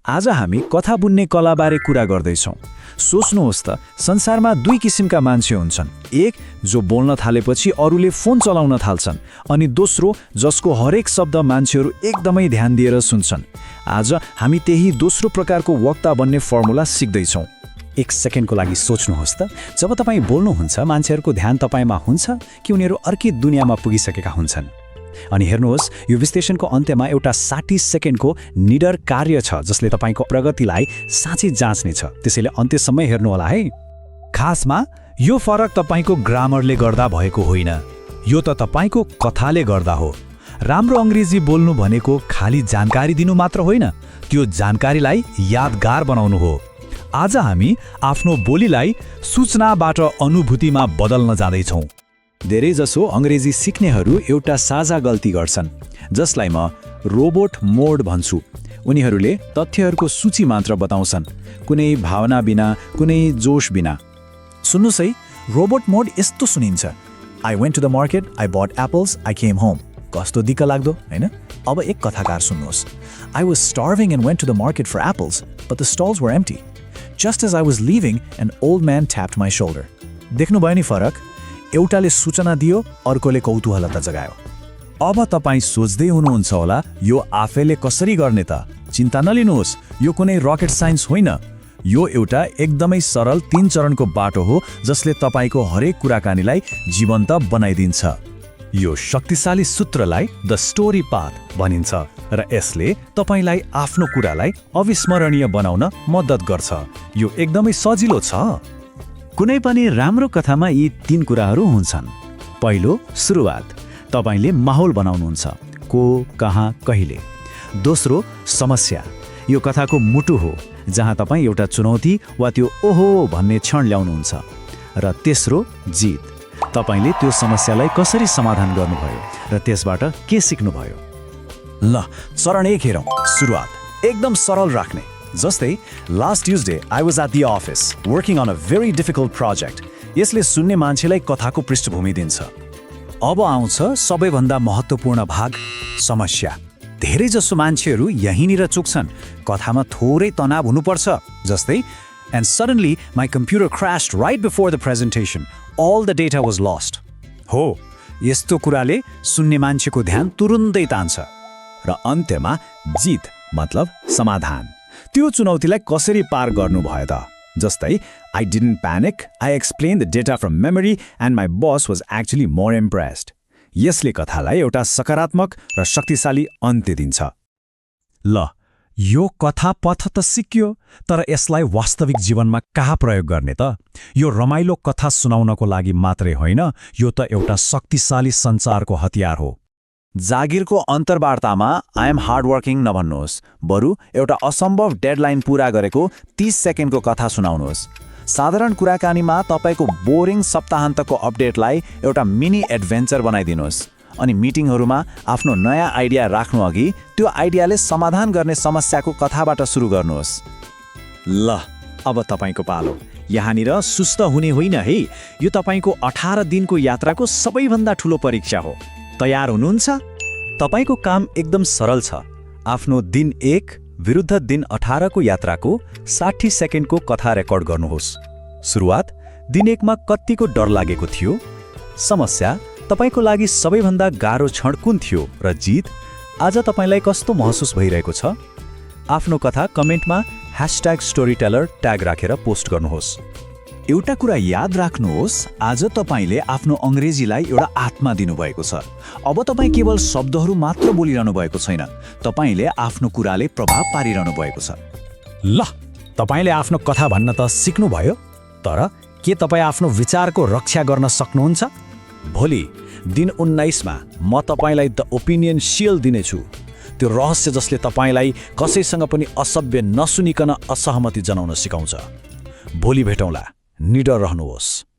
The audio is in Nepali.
आज हामी कथा बुन्ने कलाबारे कुरा गर्दैछौँ। सोच्नुहोस् त, संसारमा दुई किसिमका मान्छे हुन्छन्। एक जो बोल्न थालेपछि अरूले फोन चलाउन थाल्छन्, अनि दोस्रो जसको हरेक शब्द मान्छेहरू एकदमै ध्यान दिएर सुन्छन्। आज हामी त्यही दोस्रो प्रकारको वक्ता बन्ने फर्मुला सिक्दैछौँ। एक सेकेन्डको लागि सोच्नुहोस् त, जब तपाईँ बोल्नुहुन्छ मान्छेहरूको ध्यान तपाईँमा हुन्छ कि उनीहरू अर्कै दुनियाँमा पुगिसकेका हुन्छन्। अनि हेर्नुहोस्, यो विश्लेषणको अन्त्यमा एउटा 60 सेकेन्डको निडर कार्य छ जसले तपाईँको प्रगतिलाई साँच्चै जाँच्नेछ। त्यसैले अन्त्यसम्म हेर्नुहोला है। खासमा यो फरक तपाईँको ग्रामरले गर्दा भएको होइन, यो त तपाईँको कथाले गर्दा हो। राम्रो अङ्ग्रेजी बोल्नु भनेको खाली जानकारी दिनु मात्र होइन, त्यो जानकारीलाई यादगार बनाउनु हो। आज हामी आफ्नो बोलीलाई सूचनाबाट अनुभूतिमा बदल्न जाँदैछौँ। धेरैजसो अङ्ग्रेजी सिक्नेहरू एउटा साझा गल्ती गर्छन्, जसलाई म रोबोट मोड भन्छु। उनीहरूले तथ्यहरूको सूची मात्र बताउँछन्, कुनै भावना बिना, कुनै जोश बिना। सुन्नुहोस् है, रोबोट मोड यस्तो सुनिन्छ। I went to the market, I bought apples, I came home. कस्तो दिक्क लाग्दो, होइन? अब एक कथाकार सुन्नुहोस्। I was starving and went to the market for apples, but the stalls were empty. Just as I was leaving, an old man tapped my shoulder. देख्नुभयो नि फरक? एउटाले सूचना दियो, अर्कोले कौतूहलता जगायो। अब तपाईँ सोच्दै हुनुहुन्छ होला, यो आफैले कसरी गर्ने त? चिन्ता नलिनुहोस्, यो कुनै रकेट साइन्स होइन। यो एउटा एकदमै सरल 3 चरणको बाटो हो जसले तपाईँको हरेक कुराकानीलाई जीवन्त बनाइदिन्छ। यो शक्तिशाली सूत्रलाई द स्टोरी पाथ भनिन्छ र यसले तपाईँलाई आफ्नो कुरालाई अविस्मरणीय बनाउन मद्दत गर्छ। यो एकदमै सजिलो छ। कुनै पनि राम्रो कथामा यी 3 कुराहरू हुन्छन्। पहिलो, सुरुवात। तपाईँले माहौल बनाउनुहुन्छ, को, कहाँ, कहिले। दोस्रो, समस्या। यो कथाको मुटु हो, जहाँ तपाईँ एउटा चुनौती वा त्यो ओहो भन्ने क्षण ल्याउनुहुन्छ। र तेस्रो, जित। तपाईँले त्यो समस्यालाई कसरी समाधान गर्नुभयो र त्यसबाट के सिक्नुभयो। ल, चरण 1 हेरौँ। सुरुवात एकदम सरल राख्ने। जस्तै, last Tuesday I was at the office working on a very difficult project. यसले सुन्ने मान्छेलाई कथाको पृष्ठभूमि दिन्छ। अब आउँछ सबैभन्दा महत्त्वपूर्ण भाग, समस्या। धेरैजसो मान्छेहरू यहीँनिर चुक्छन्। कथामा थोरै तनाव हुनुपर्छ, जस्तै, and suddenly my computer crashed right before the presentation, all the data was lost. हो, यस्तो कुराले सुन्ने मान्छेको ध्यान तुरुन्तै तान्छ। र अन्त्यमा जित, मतलब समाधान। त्यो चुनौतीलाई कसरी पार गर्नुभयो त? जस्तै, I didn't panic, I explain the data from memory and my bus was actually more impressed. यसले कथालाई एउटा सकारात्मक र शक्तिशाली अन्त्य दिन्छ। ल, यो कथा पथ त सिकियो, तर यसलाई वास्तविक जीवनमा कहाँ प्रयोग गर्ने त? यो रमाइलो कथा सुनाउनको लागि मात्रै होइन, यो त एउटा शक्तिशाली सञ्चारको हतियार हो। जागिरको अन्तर्वार्तामा आई एम हार्डवर्किङ नभन्नुहोस्, बरु एउटा असम्भव डेडलाइन पूरा गरेको 30 सेकेन्डको कथा सुनाउनुहोस्। साधारण कुराकानीमा तपाईँको बोरिङ सप्ताहन्तको अपडेटलाई एउटा मिनी एडभेन्चर बनाइदिनुहोस्। अनि मिटिङहरूमा आफ्नो नयाँ आइडिया राख्नु अघि त्यो आइडियाले समाधान गर्ने समस्याको कथाबाट सुरु गर्नुहोस्। ल, अब तपाईँको पालो। यहाँनिर सुस्त हुने होइन है, यो तपाईँको 18 दिनको यात्राको सबैभन्दा ठुलो परीक्षा हो। तयार हुनुहुन्छ? तपाईँको काम एकदम सरल छ। आफ्नो दिन 1 विरुद्ध दिन 18 को यात्राको 60 सेकेन्डको कथा रेकर्ड गर्नुहोस्। सुरुवात, दिन 1 मा कतिको डर लागेको थियो। समस्या, तपाईँको लागि सबैभन्दा गाह्रो क्षण कुन थियो। र जित, आज तपाईँलाई कस्तो महसुस भइरहेको छ। आफ्नो कथा कमेन्टमा #storyteller ट्याग राखेर पोस्ट गर्नुहोस्। एउटा कुरा याद राख्नुहोस्, आज तपाईँले आफ्नो अङ्ग्रेजीलाई एउटा आत्मा दिनुभएको छ। अब तपाईँ केवल शब्दहरू मात्र बोलिरहनु भएको छैन, तपाईँले आफ्नो कुराले प्रभाव पारिरहनु भएको छ। ल, तपाईँले आफ्नो कथा भन्न त सिक्नुभयो, तर के तपाईँ आफ्नो विचारको रक्षा गर्न सक्नुहुन्छ? भोलि दिन 19 मा म तपाईँलाई द ओपिनियन सिल दिनेछु, त्यो रहस्य जसले तपाईँलाई कसैसँग पनि असभ्य नसुनिकन असहमति जनाउन सिकाउँछ। भोलि भेटौँला। निडर रहनुहोस्।